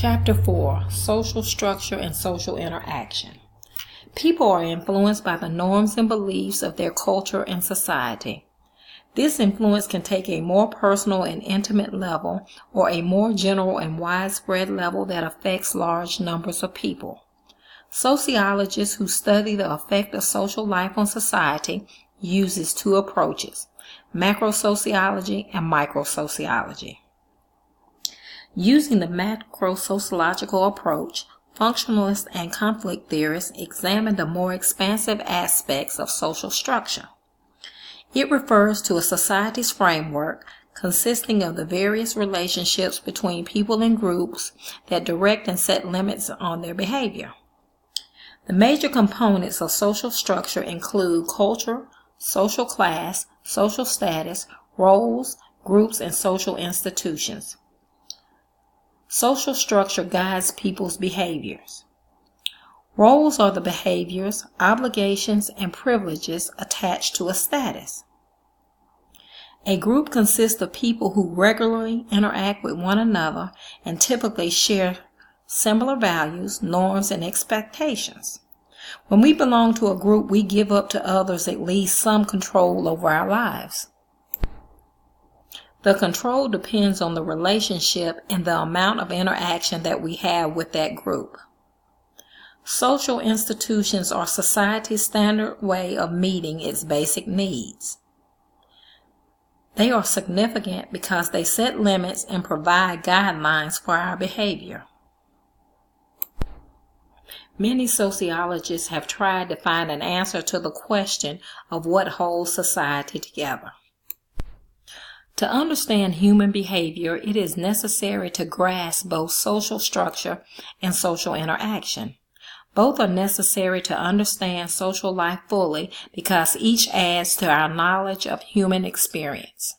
Chapter 4: Social Structure and Social Interaction. People are influenced by the norms and beliefs of their culture and society. This influence can take a more personal and intimate level or a more general and widespread level that affects large numbers of people. Sociologists who study the effect of social life on society uses two approaches: macrosociology and microsociology. Using the macrosociological approach, functionalists and conflict theorists examine the more expansive aspects of social structure. It refers to a society's framework consisting of the various relationships between people and groups that direct and set limits on their behavior. The major components of social structure include culture, social class, social status, roles, groups, and social institutions. Social structure guides people's behaviors. Roles are the behaviors, obligations, and privileges attached to a status. A group consists of people who regularly interact with one another and typically share similar values, norms, and expectations. When we belong to a group, we give up to others at least some control over our lives. The control depends on the relationship and the amount of interaction that we have with that group. Social institutions are society's standard way of meeting its basic needs. They are significant because they set limits and provide guidelines for our behavior. Many sociologists have tried to find an answer to the question of what holds society together. To understand human behavior, it is necessary to grasp both social structure and social interaction. Both are necessary to understand social life fully because each adds to our knowledge of human experience.